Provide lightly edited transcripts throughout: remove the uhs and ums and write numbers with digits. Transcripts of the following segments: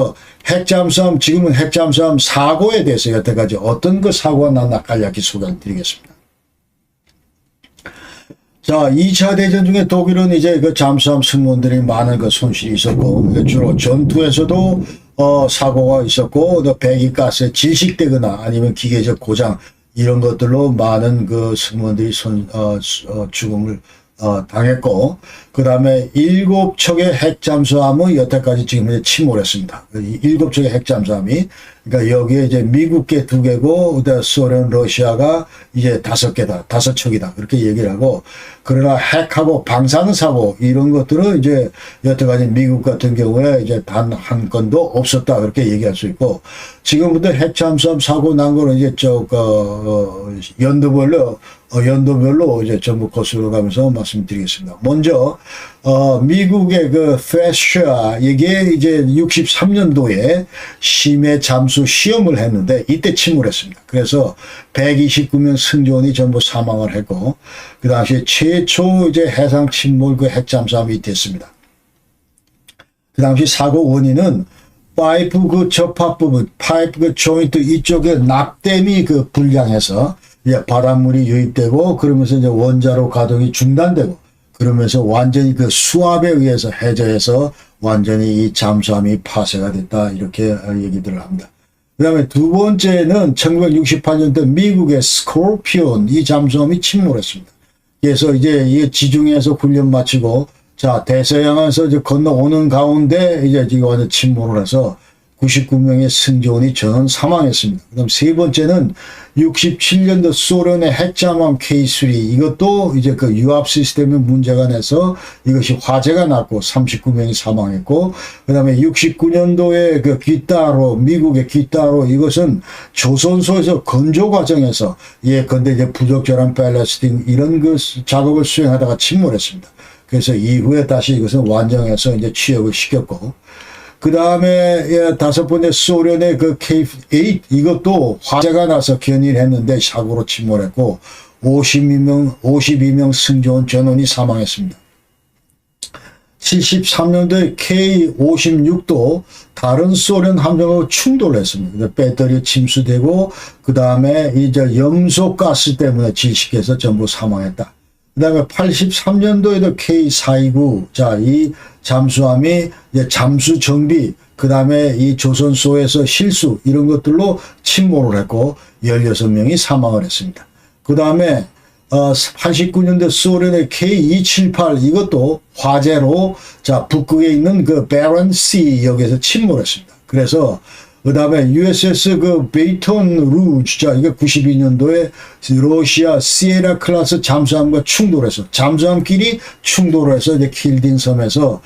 그래서 핵잠수함, 지금은 핵잠수함 사고에 대해서 여태까지 어떤 그 사고가 났나 간략히 소개를 드리겠습니다. 자, 2차 대전 중에 독일은 이제 그 잠수함 승무원들이 많은 그 손실이 있었고, 주로 전투에서도 사고가 있었고, 또 배기가스에 질식되거나 아니면 기계적 고장, 이런 것들로 많은 그 승무원들이 죽음을 당했고, 그 다음에 7척의 핵잠수함은 여태까지 지금 침몰했습니다. 7척의 핵잠수함이, 그러니까 여기에 이제 미국계 2개고, 소련, 러시아가 이제 5개다, 5척이다. 그렇게 얘기를 하고, 그러나 핵하고 방사능 사고, 이런 것들은 이제 여태까지 미국 같은 경우에 이제 단 한 건도 없었다. 그렇게 얘기할 수 있고, 지금부터 핵잠수함 사고 난 거는 이제 연도별로 이제 전부 거슬러 가면서 말씀드리겠습니다. 먼저, 미국의 그 패스처, 이게 이제 63년도에 심해 잠수 시험을 했는데, 이때 침몰했습니다. 그래서 129명 승조원이 전부 사망을 했고, 그 당시에 최초 이제 해상 침몰 그 핵잠수함이 됐습니다. 그 당시 사고 원인은 파이프 그 접합 부분, 파이프 그 조인트 이쪽에 납땜이 그 불량해서 바닷물이 유입되고, 그러면서 이제 원자로 가동이 중단되고, 그러면서 완전히 그 수압에 의해서 해저에서 완전히 이 잠수함이 파쇄가 됐다. 이렇게 얘기들을 합니다. 그 다음에 두 번째는 1968년도 미국의 스콜피온 이 잠수함이 침몰했습니다. 그래서 이제 이 지중해에서 훈련 마치고, 자, 대서양에서 이제 건너오는 가운데 이제 지금 완전 침몰을 해서 99명의 승조원이 전원 사망했습니다. 그 다음 세 번째는 67년도 소련의 핵잠수함 K3 이것도 이제 그 유압 시스템에 문제가 내서 이것이 화재가 났고 39명이 사망했고, 그 다음에 69년도에 그 기타로, 미국의 기타로 이것은 조선소에서 건조 과정에서 근데 이제 부적절한 밸러스팅 이런 그 작업을 수행하다가 침몰했습니다. 그래서 이후에 다시 이것은 완전해서 이제 취역을 시켰고, 그 다음에 다섯 번째 소련의 그 K8 이것도 화재가 나서 견인했는데 사고로 침몰했고 52명 승조원 전원이 사망했습니다. 73년도에 K56도 다른 소련 함정하고 충돌했습니다. 배터리 침수되고 그 다음에 이제 염소가스 때문에 질식해서 전부 사망했다. 그 다음에 83년도에도 K429, 자, 이 잠수함이 이제 잠수 정비, 그 다음에 이 조선소에서 실수, 이런 것들로 침몰을 했고, 16명이 사망을 했습니다. 그 다음에, 89년도 소련의 K278, 이것도 화재로, 자, 북극에 있는 그 베런시 역에서 침몰했습니다. 그래서, 그 다음에 USS 그 베이턴 루즈, 자, 이게 92년도에 러시아 시에라 클래스 잠수함과 충돌해서, 잠수함끼리 충돌해서 이제 킬딘 섬에서,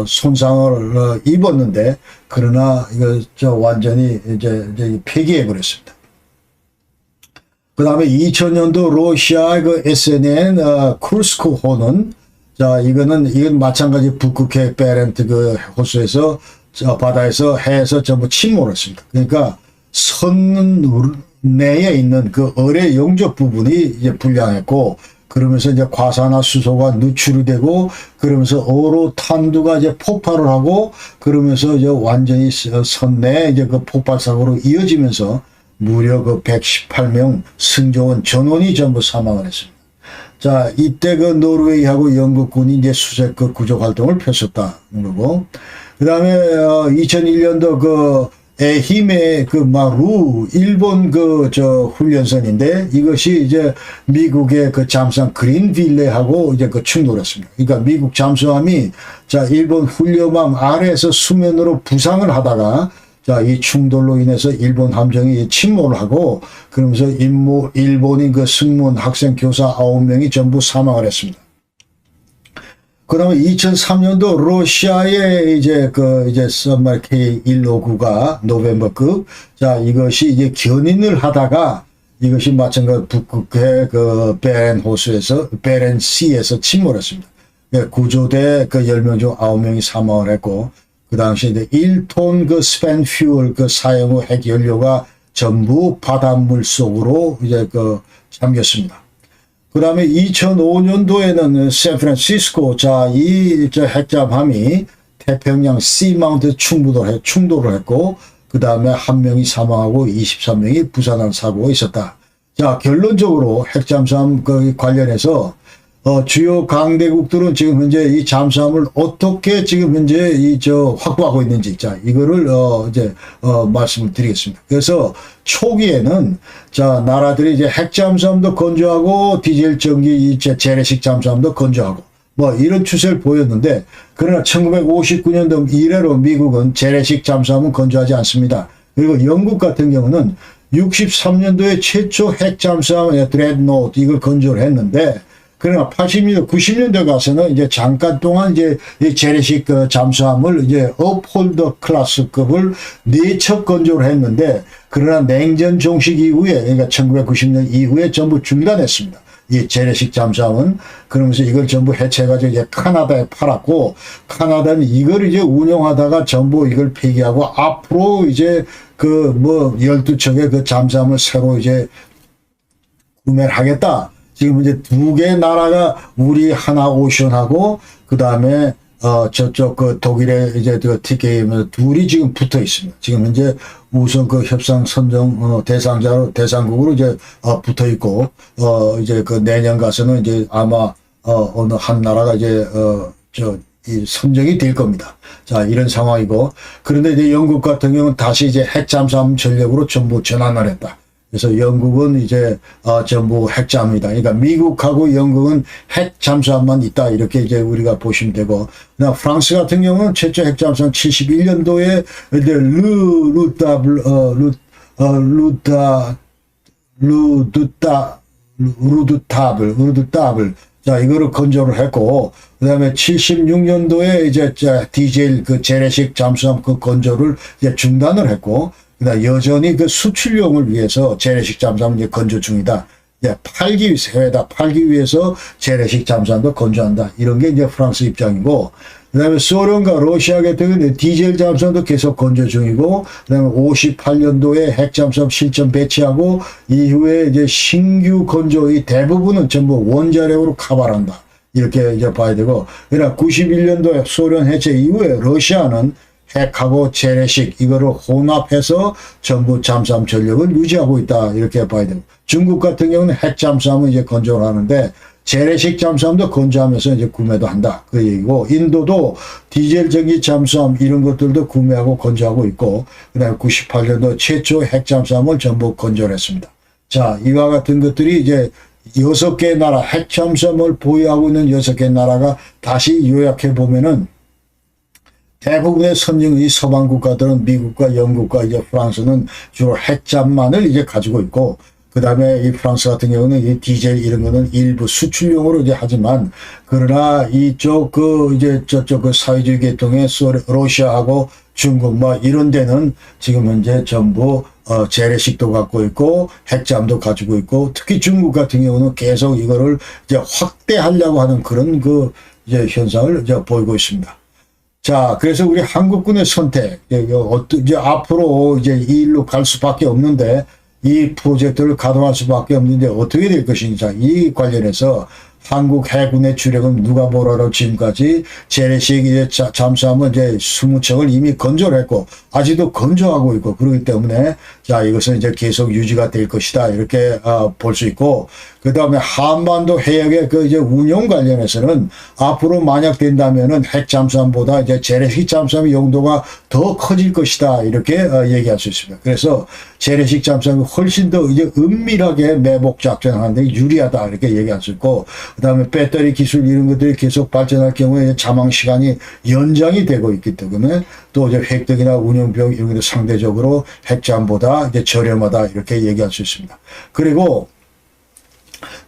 손상을 입었는데, 그러나 이거 완전히 이제 폐기해버렸습니다. 그 다음에 2000년도 러시아의 그 SNN, 크루스코호는, 자, 이건 마찬가지 북극해 베렌트 그 호수에서 바다에서 해에서 전부 침몰했습니다. 그러니까 선 내에 있는 그 어뢰 용접 부분이 이제 불량했고, 그러면서 이제 과산화수소가 누출이 되고, 그러면서 어로탄두가 이제 폭발을 하고, 그러면서 이제 완전히 선 내에 이제 그 폭발 사고로 이어지면서 무려 그 118명 승조원 전원이 전부 사망을 했습니다. 자, 이때 그 노르웨이하고 영국군이 이제 수색 그 구조 활동을 펼쳤다는 거고, 그 다음에 2001년도 그 에히메 그 마루 일본 그 훈련선인데 이것이 이제 미국의 그 잠수함 그린빌레하고 이제 그 충돌했습니다. 그러니까 미국 잠수함이 자 일본 훈련함 아래에서 수면으로 부상을 하다가 자 이 충돌로 인해서 일본 함정이 침몰을 하고 그러면서 일본인 그 승무원 학생 교사 9명이 전부 사망을 했습니다. 그 다음에 2003년도 러시아의 이제 썸말 K159가 노벤버급, 자, 이것이 이제 견인을 하다가 이것이 마찬가지로 북극해 그 베렌시에서 침몰했습니다. 구조대 그 10명 중 9명이 사망을 했고, 그 당시에 이제 1톤 그 스펜 퓨얼 그 사용 후 핵 연료가 전부 바닷물 속으로 이제 잠겼습니다. 그 다음에 2005년도에는 샌프란시스코, 자, 이 핵잠함이 태평양 시마운트 충돌을 했고, 그 다음에 한 명이 사망하고 23명이 부상한 사고가 있었다. 자, 결론적으로 핵잠수함 관련해서 주요 강대국들은 지금 현재 이 잠수함을 어떻게 지금 현재 확보하고 있는지, 자, 이거를 말씀을 드리겠습니다. 그래서 초기에는 자, 나라들이 이제 핵잠수함도 건조하고 디젤 전기 재래식 잠수함도 건조하고 뭐 이런 추세를 보였는데, 그러나 1959년도 이래로 미국은 재래식 잠수함은 건조하지 않습니다. 그리고 영국 같은 경우는 63년도에 최초 핵잠수함 드레드노트 이걸 건조를 했는데, 그러나 80년대, 90년대 가서는 이제 잠깐 동안 이제 이 재래식 잠수함을 이제 업홀더 클래스급을 4척 건조를 했는데, 그러나 냉전 종식 이후에, 그러니까 1990년 이후에 전부 중단했습니다. 이 재래식 잠수함은. 그러면서 이걸 전부 해체해가지고 이제 카나다에 팔았고, 카나다는 이걸 이제 운영하다가 전부 이걸 폐기하고, 앞으로 이제 12척의 그 잠수함을 새로 이제 구매를 하겠다. 지금 이제 두 개 나라가 우리 하나오션하고 그 다음에 저쪽 독일의 이제 TKM 둘이 지금 붙어 있습니다. 지금 현재 우선 협상 선정 대상국으로 이제 붙어 있고, 이제 내년 가서는 이제 아마 어느 한 나라가 이제 이 선정이 될 겁니다. 자, 이런 상황이고, 그런데 이제 영국 같은 경우는 다시 이제 핵잠수함 전력으로 전부 전환을 했다. 그래서 영국은 이제 전부 핵잠이다. 그러니까 미국하고 영국은 핵잠수함만 있다. 이렇게 이제 우리가 보시면 되고, 그다음 프랑스 같은 경우는 최초 핵잠수함 71년도에 이제 루드타블 자, 이거를 건조를 했고, 그 다음에 76년도에 이제 디젤 재래식 잠수함 건조를 이제 중단을 했고, 그다음 여전히 수출용을 위해서 재래식 잠수함을 이제 건조 중이다. 이제 해외에다 팔기 위해서 재래식 잠수함도 건조한다. 이런 게 이제 프랑스 입장이고, 그다음에 소련과 러시아 같은 경우는 디젤 잠수함도 계속 건조 중이고, 그다음에 58년도에 핵 잠수함 실전 배치하고 이후에 이제 신규 건조의 대부분은 전부 원자력으로 카바한다. 이렇게 이제 봐야 되고, 그러나 91년도에 소련 해체 이후에 러시아는 핵하고 재래식 이거를 혼합해서 전부 잠수함 전력을 유지하고 있다. 이렇게 봐야 됩니다. 중국 같은 경우는 핵 잠수함은 이제 건조를 하는데, 재래식 잠수함도 건조하면서 이제 구매도 한다. 그 얘기고, 인도도 디젤 전기 잠수함 이런 것들도 구매하고 건조하고 있고, 그다음에 98년도 최초 핵 잠수함을 전부 건조를 했습니다. 자, 이와 같은 것들이 이제 6개 나라, 핵 잠수함을 보유하고 있는 6개 나라가 다시 요약해 보면은, 대부분의 선진의 서방 국가들은 미국과 영국과 이제 프랑스는 주로 핵잠만을 이제 가지고 있고, 그 다음에 이 프랑스 같은 경우는 이 디젤 이런 거는 일부 수출용으로 이제 하지만, 그러나 이쪽 저쪽 사회주의 계통의 러시아하고 중국 뭐 이런 데는 지금 현재 전부 재래식도 갖고 있고 핵잠도 가지고 있고, 특히 중국 같은 경우는 계속 이거를 이제 확대하려고 하는 그런 이제 현상을 이제 보이고 있습니다. 자, 그래서 우리 한국군의 선택, 이제 앞으로 이제 이 일로 갈 수밖에 없는데, 이 프로젝트를 가동할 수밖에 없는데 어떻게 될 것인지, 이 관련해서 한국 해군의 주력은 누가 뭐라고 지금까지 재래식 이제 잠수함은 이제 20척을 이미 건조를 했고 아직도 건조하고 있고, 그렇기 때문에 자, 이것은 이제 계속 유지가 될 것이다. 이렇게 볼 수 있고, 그 다음에 한반도 해역의 이제 운용 관련해서는 앞으로 만약 된다면은 핵 잠수함보다 이제 재래식 잠수함의 용도가 더 커질 것이다. 이렇게 얘기할 수 있습니다. 그래서 재래식 잠수함이 훨씬 더 이제 은밀하게 매복 작전하는데 유리하다. 이렇게 얘기할 수 있고, 그 다음에 배터리 기술 이런 것들이 계속 발전할 경우에 자망 시간이 연장이 되고 있기 때문에 또 이제 획득이나 운영 비용 이런 것도 상대적으로 핵잠보다 이제 저렴하다. 이렇게 얘기할 수 있습니다. 그리고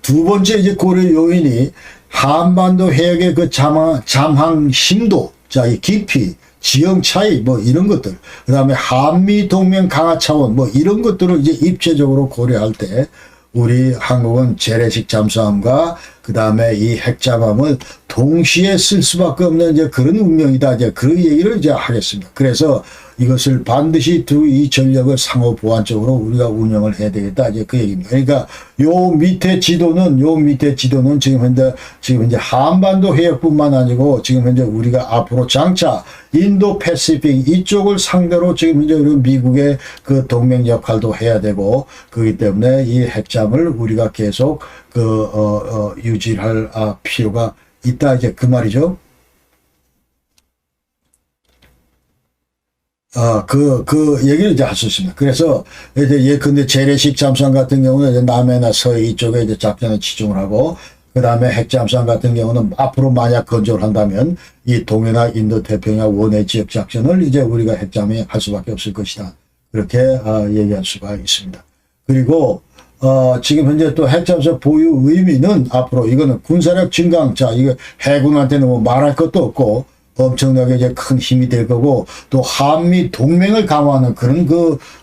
두 번째 이제 고려 요인이 한반도 해역의 잠항 심도, 자, 이 깊이, 지형 차이, 뭐 이런 것들, 그 다음에 한미 동맹 강화 차원, 뭐 이런 것들을 이제 입체적으로 고려할 때, 우리 한국은 재래식 잠수함과 그 다음에 이 핵잠함을 동시에 쓸 수밖에 없는 이제 그런 운명이다. 이제 그런 얘기를 이제 하겠습니다. 그래서 이것을 반드시 이 전력을 상호 보완적으로 우리가 운영을 해야 되겠다. 이제 그 얘기입니다. 그러니까 요 밑에 지도는 지금 현재 한반도 해역뿐만 아니고 지금 현재 우리가 앞으로 장차 인도 패시픽 이쪽을 상대로 지금 현재 우리 미국의 그 동맹 역할도 해야 되고 그렇기 때문에 이 핵잠을 우리가 계속 유지할 필요가 있다. 이제 그 말이죠. 그 얘기를 이제 할 수 있습니다. 그래서 이제 근데 재래식 잠수함 같은 경우는 이제 남해나 서해 이쪽에 이제 작전에 치중을 하고, 그 다음에 핵잠수함 같은 경우는 앞으로 만약 건조를 한다면 이 동해나 인도 태평양 원해 지역 작전을 이제 우리가 핵잠이 할 수밖에 없을 것이다. 그렇게 얘기할 수가 있습니다. 그리고 지금 현재 또 핵잠수함 보유 의미는 앞으로 이거는 군사력 증강, 자, 이거 해군한테는 뭐 말할 것도 없고 엄청나게 이제 큰 힘이 될 거고 또 한미 동맹을 강화하는 그런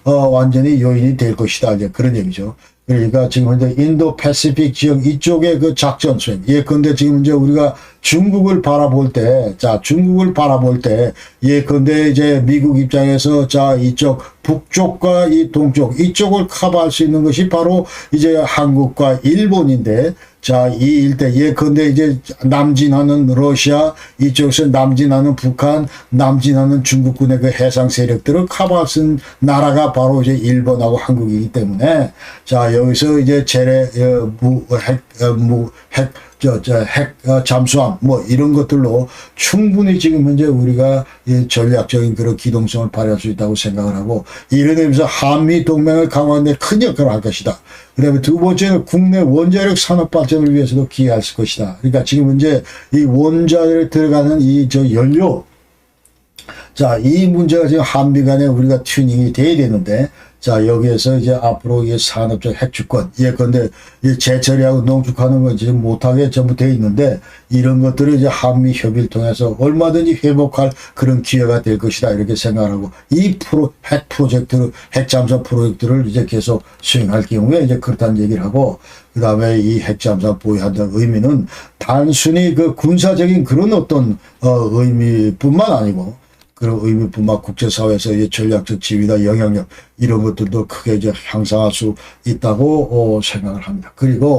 완전히 요인이 될 것이다. 이제 그런 얘기죠. 그러니까 지금 현재 인도 패시픽 지역 이쪽의 그 작전 수행. 예컨대 지금 이제 우리가 중국을 바라볼 때, 예컨대 이제 미국 입장에서 자, 이쪽 북쪽과 이 동쪽, 이쪽을 커버할 수 있는 것이 바로 이제 한국과 일본인데, 자, 이 일대, 예컨대 이제 남진하는 러시아, 이쪽에서 남진하는 북한, 남진하는 중국군의 그 해상 세력들을 커버할 수 있는 나라가 바로 이제 일본하고 한국이기 때문에, 자, 여기서 이제 핵 잠수함 뭐 이런 것들로 충분히 지금 현재 우리가 전략적인 그런 기동성을 발휘할 수 있다고 생각을 하고, 이런 의미에서 한미 동맹을 강화하는 데 큰 역할을 할 것이다. 그 다음에 두 번째는 국내 원자력 산업 발전을 위해서도 기여할 것이다. 그러니까 지금 현재 이 원자력에 들어가는 연료, 자, 이 문제가 지금 한미 간에 우리가 튜닝이 돼야 되는데, 자, 여기에서 이제 앞으로 이 산업적 핵주권, 예컨대 이 재처리하고 농축하는 건 지금 못하게 전부 돼 있는데, 이런 것들을 이제 한미 협의를 통해서 얼마든지 회복할 그런 기회가 될 것이다. 이렇게 생각하고, 이 핵잠수함 프로젝트를 이제 계속 수행할 경우에 이제 그렇다는 얘기를 하고, 그 다음에 이 핵잠수함 보유한다는 의미는 단순히 그 군사적인 그런 어떤, 의미뿐만 아니고, 그런 의미뿐만 국제사회에서 이제 전략적 지위나 영향력 이런 것들도 크게 이제 향상할 수 있다고 생각을 합니다. 그리고